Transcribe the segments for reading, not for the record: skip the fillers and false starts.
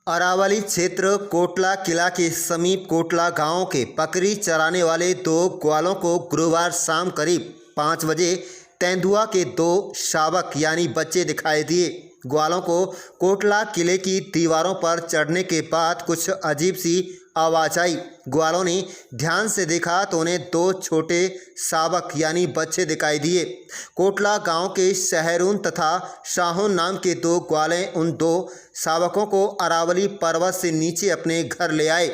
अरावली क्षेत्र कोटला किला के समीप कोटला गांव के बकरी चराने वाले दो ग्वालों को गुरुवार शाम करीब 5 बजे तेंदुआ के दो शावक यानी बच्चे दिखाई दिए। ग्वालों को कोटला किले की दीवारों पर चढ़ने के बाद कुछ अजीब सी आवाज़ आई। ग्वालों ने ध्यान से देखा तो उन्हें दो छोटे शावक यानी बच्चे दिखाई दिए। कोटला गांव के शहरून तथा शाहून नाम के दो ग्वाले उन दो शावकों को अरावली पर्वत से नीचे अपने घर ले आए।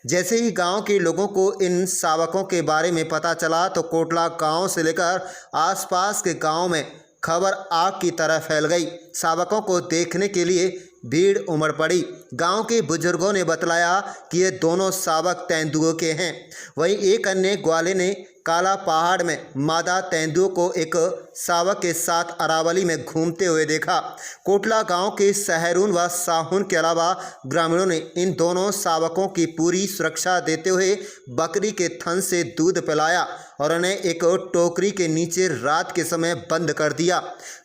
जैसे ही गांव के लोगों को इन शावकों के बारे में पता चला तो कोटला गांव से लेकर आसपास के गांव में खबर आग की तरह फैल गई। शावकों को देखने के लिए भीड़ उमड़ पड़ी। गांव के बुजुर्गों ने बतलाया कि ये दोनों शावक तेंदुओं के हैं। वहीं एक अन्य ग्वाले ने काला पहाड़ में मादा तेंदुओं को एक शावक के साथ अरावली में घूमते हुए देखा। कोटला गांव के शहरून व शाहून के अलावा ग्रामीणों ने इन दोनों शावकों की पूरी सुरक्षा देते हुए बकरी के थन से दूध पिलाया और उन्हें एक टोकरी के नीचे रात के समय बंद कर दिया।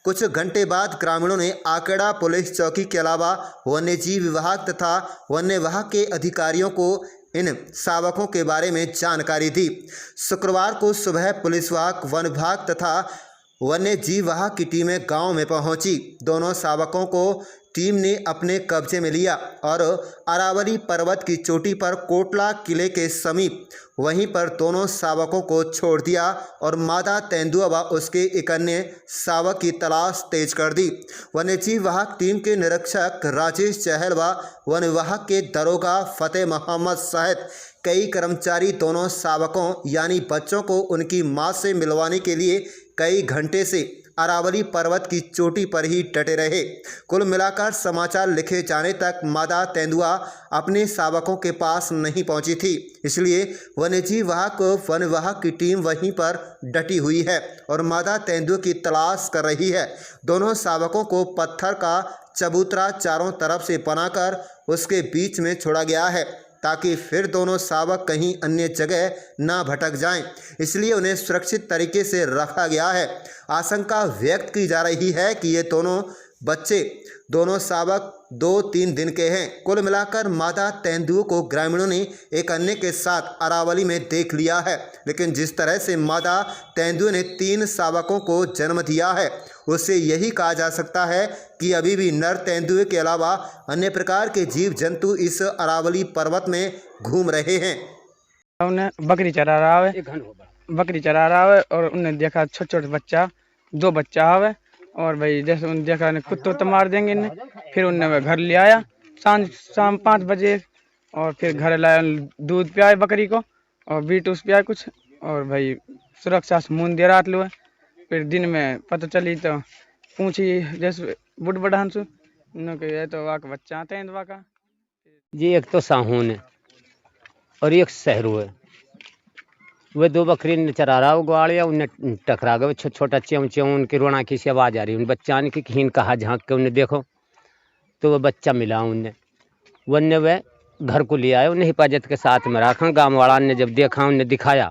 कुछ घंटे बाद ग्रामीणों ने आकड़ा पुलिस चौकी के अलावा वन्यजीव विभाग तथा वन्य विभाग के अधिकारियों को इन शावकों के बारे में जानकारी दी। शुक्रवार को सुबह पुलिस विभाग, वन विभाग तथा वन्य जीव विभाग की टीमें गांव में पहुंची। दोनों शावकों को टीम ने अपने कब्जे में लिया और अरावली पर्वत की चोटी पर कोटला किले के समीप वहीं पर दोनों शावकों को छोड़ दिया और मादा तेंदुआ व उसके एक अन्य शावक की तलाश तेज कर दी। वन्यजीव विभाग टीम के निरीक्षक राजेश चहल व वन विभाग के दरोगा फतेह मोहम्मद सहित कई कर्मचारी दोनों शावकों यानी बच्चों को उनकी मां से मिलवाने के लिए कई घंटे से अरावली पर्वत की चोटी पर ही डटे रहे। कुल मिलाकर समाचार लिखे जाने तक मादा तेंदुआ अपने शावकों के पास नहीं पहुंची थी। इसलिए वन्यजीव विभाग वन विभाग की टीम वहीं पर डटी हुई है और मादा तेंदुए की तलाश कर रही है। दोनों शावकों को पत्थर का चबूतरा चारों तरफ से बनाकर उसके बीच में छोड़ा गया है ताकि फिर दोनों शावक कहीं अन्य जगह ना भटक जाएं। इसलिए उन्हें सुरक्षित तरीके से रखा गया है। आशंका व्यक्त की जा रही है कि ये दोनों शावक 2-3 दिन के हैं। कुल मिलाकर मादा तेंदुओं को ग्रामीणों ने एक अन्य के साथ अरावली में देख लिया है, लेकिन जिस तरह से मादा तेंदुए ने 3 शावकों को जन्म दिया है उससे यही कहा जा सकता है कि अभी भी नर तेंदुए के अलावा अन्य प्रकार के जीव जंतु इस अरावली पर्वत में घूम रहे हैं। बकरी चरा रहा है और उन्हें देखा छोटे छोटे बच्चा 2 बच्चा है और भाई जैसे उन्हें देखा कुत्तों तो मार देंगे इन्हें। फिर उन्हें घर ले आया शाम 5 बजे और फिर घर लाया, दूध पियाए बकरी को और बीट उस पियाए कुछ और भाई सुरक्षा से मून दे रात लो। फिर दिन में पता चली तो पूछी जैसे बुढ़ बढ़ान सु ये तो वाक बच्चा आते हैं दवा का। जी एक तो साहून है और एक शहरू है। वे 2 बकरी ने चरा रहा वो ग्वालिया उन्हें टकरा गए। छोटा च्यों च्यों उनकी रोना की सी आवाज़ आ रही। उन बच्चा ने कि हीन कहा झाँक के उन्हें देखो तो वह बच्चा मिला उनने। वन्य वह घर को ले आए, उन्हें हिफाजत के साथ में रखा। गाँव वाला ने जब देखा उन्हें दिखाया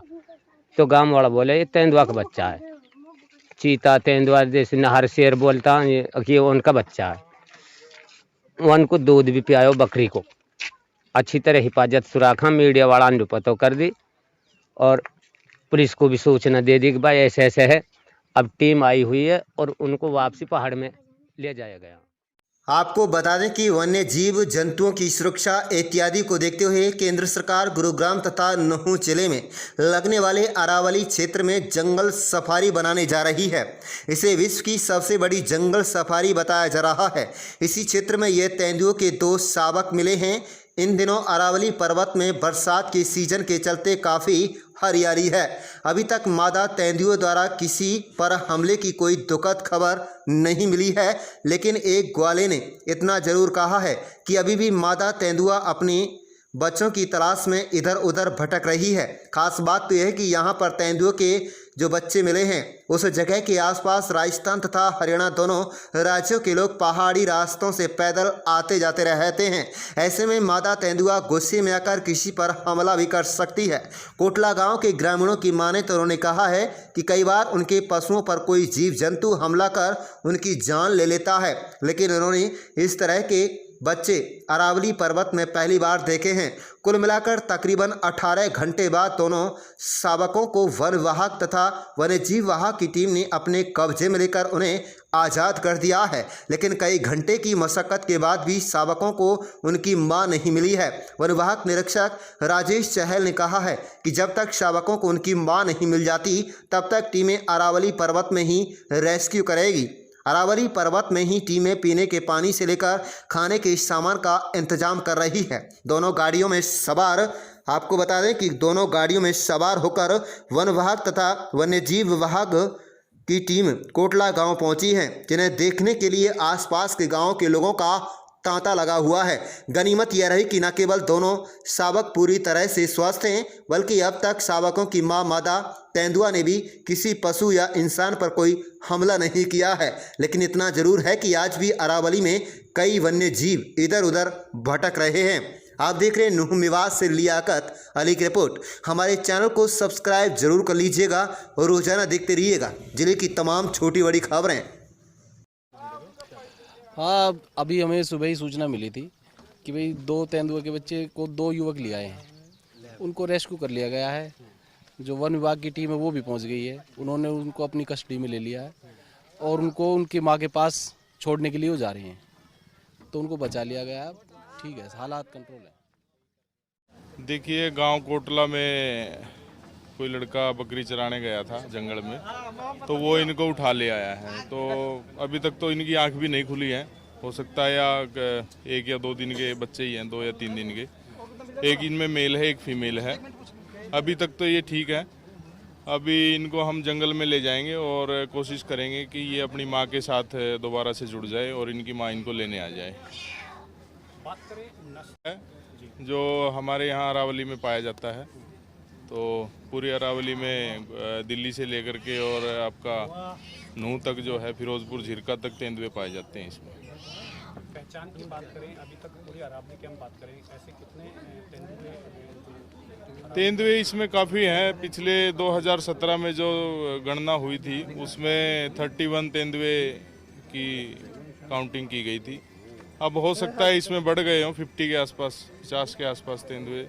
तो गाँव वाला बोले ये तेंदुआ का बच्चा है। चीता तेंदुआ जैसे नहर शेर बोलता ये उनका बच्चा है। उनको दूध भी पियायो बकरी को अच्छी तरह हिफाजत से रखा। मीडिया वाला ने पता कर दी और पुलिस को भी सूचना दे दी कि भाई ऐसे ऐसे है। अब टीम आई हुई है और उनको वापसी पहाड़ में ले जाया गया। आपको बता दें कि वन्य जीव जंतुओं की सुरक्षा इत्यादि को देखते हुए केंद्र सरकार गुरुग्राम तथा नुहू जिले में लगने वाले अरावली क्षेत्र में जंगल सफारी बनाने जा रही है। इसे विश्व की सबसे बड़ी जंगल सफारी बताया जा रहा है। इसी क्षेत्र में ये तेंदुओं के 2 शावक मिले हैं। इन दिनों अरावली पर्वत में बरसात के सीजन के चलते काफ़ी हरियाली है। अभी तक मादा तेंदुओं द्वारा किसी पर हमले की कोई दुखद खबर नहीं मिली है, लेकिन एक ग्वाले ने इतना जरूर कहा है कि अभी भी मादा तेंदुआ अपनी बच्चों की तलाश में इधर उधर भटक रही है। खास बात तो यह है कि यहाँ पर तेंदुओं के जो बच्चे मिले हैं उस जगह के आसपास राजस्थान तथा हरियाणा दोनों राज्यों के लोग पहाड़ी रास्तों से पैदल आते जाते रहते हैं। ऐसे में मादा तेंदुआ गुस्से में आकर किसी पर हमला भी कर सकती है। कोटला गांव के ग्रामीणों की माने तो उन्होंने कहा है कि कई बार उनके पशुओं पर कोई जीव जंतु हमला कर उनकी जान ले लेता है, लेकिन उन्होंने इस तरह के बच्चे अरावली पर्वत में पहली बार देखे हैं। कुल मिलाकर तकरीबन 18 घंटे बाद दोनों शावकों को वन विभाग तथा वन्यजीव विभाग की टीम ने अपने कब्जे में लेकर उन्हें आज़ाद कर दिया है। लेकिन कई घंटे की मशक्क़त के बाद भी शावकों को उनकी मां नहीं मिली है। वन विभाग निरीक्षक राजेश चहल ने कहा है कि जब तक शावकों को उनकी मां नहीं मिल जाती तब तक टीमें अरावली पर्वत में ही रेस्क्यू करेगी। अरावली पर्वत में ही टीमें पीने के पानी से लेकर खाने के सामान का इंतजाम कर रही है। दोनों गाड़ियों में सवार आपको बता दें कि दोनों गाड़ियों में सवार होकर वन विभाग तथा वन्यजीव विभाग की टीम कोटला गांव पहुंची है, जिन्हें देखने के लिए आसपास के गांव के लोगों का तांता लगा हुआ है। गनीमत यह रही कि न केवल दोनों शावक पूरी तरह से स्वस्थ हैं, बल्कि अब तक शावकों की मां मादा तेंदुआ ने भी किसी पशु या इंसान पर कोई हमला नहीं किया है। लेकिन इतना जरूर है कि आज भी अरावली में कई वन्य जीव इधर उधर भटक रहे हैं। आप देख रहे हैं नुह मेवात से लियाकत अली की रिपोर्ट। हमारे चैनल को सब्सक्राइब जरूर कर लीजिएगा और रोजाना देखते रहिएगा जिले की तमाम छोटी बड़ी खबरें। हाँ, अभी हमें सुबह ही सूचना मिली थी कि भाई 2 तेंदुए के बच्चे को 2 युवक ले आए हैं। उनको रेस्क्यू कर लिया गया है। जो वन विभाग की टीम है वो भी पहुंच गई है। उन्होंने उनको अपनी कस्टडी में ले लिया है और उनको उनकी माँ के पास छोड़ने के लिए वो जा रहे हैं, तो उनको बचा लिया गया है। ठीक है, हालात कंट्रोल है। देखिए, गांव कोटला में कोई लड़का बकरी चराने गया था जंगल में, तो वो इनको उठा ले आया है। तो अभी तक तो इनकी आंख भी नहीं खुली है। हो सकता है या 1 या 2 दिन के बच्चे ही हैं, 2 या 3 दिन के। एक इनमें मेल है, एक फीमेल है। अभी तक तो ये ठीक है। अभी इनको हम जंगल में ले जाएंगे और कोशिश करेंगे कि ये अपनी माँ के साथ दोबारा से जुड़ जाए और इनकी माँ इनको लेने आ जाए। जो हमारे यहाँ अरावली में पाया जाता है, तो पूरी अरावली में दिल्ली से लेकर के और आपका नूह तक जो है, फिरोजपुर झिरका तक तेंदुए पाए जाते हैं। इसमें पहचान की बात करें, अभी तक पूरी अरावली की हम बात करें, ऐसे कितने तेंदुए इसमें काफ़ी हैं। पिछले 2017 में जो गणना हुई थी उसमें 31 तेंदुए की काउंटिंग की गई थी। अब हो सकता है इसमें बढ़ गए हों, 50 के आसपास, 50 के आसपास तेंदुए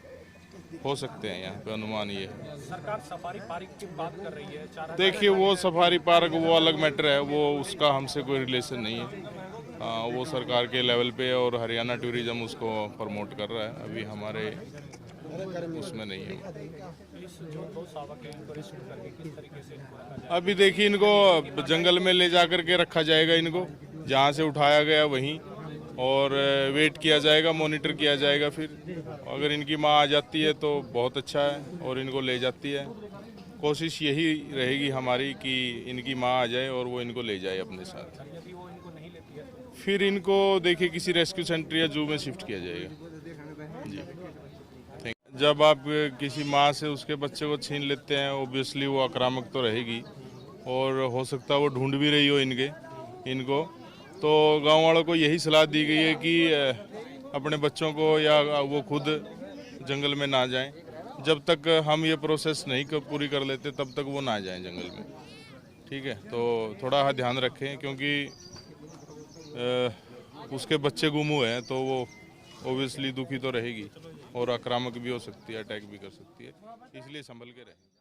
हो सकते हैं। यहाँ पे अनुमान ये है। सरकार सफारी पार्क की बात कर रही है। देखिए, वो सफारी पार्क वो अलग मैटर है, वो उसका हमसे कोई रिलेशन नहीं है। वो सरकार के लेवल पे और हरियाणा टूरिज्म उसको प्रमोट कर रहा है। अभी हमारे उसमें नहीं है। अभी देखिए, इनको जंगल में ले जा कर के रखा जाएगा। इनको जहाँ से उठाया गया वहीं, और वेट किया जाएगा, मॉनिटर किया जाएगा। फिर अगर इनकी माँ आ जाती है तो बहुत अच्छा है और इनको ले जाती है। कोशिश यही रहेगी हमारी कि इनकी माँ आ जाए और वो इनको ले जाए अपने साथ। फिर इनको देखिए किसी रेस्क्यू सेंटर या जू में शिफ्ट किया जाएगा। जी, थैंक यू। जब आप किसी माँ से उसके बच्चे को छीन लेते हैं, ऑब्वियसली वो आक्रामक तो रहेगी और हो सकता है वो ढूंढ भी रही हो इनको। तो गांव वालों को यही सलाह दी गई है कि अपने बच्चों को या वो खुद जंगल में ना जाएं। जब तक हम ये प्रोसेस नहीं पूरी कर लेते तब तक वो ना जाएं जंगल में। ठीक है, तो थोड़ा ध्यान रखें, क्योंकि उसके बच्चे गुम हुए हैं तो वो ऑब्वियसली दुखी तो रहेगी और आक्रामक भी हो सकती है, अटैक भी कर सकती है। इसलिए संभल के रहें।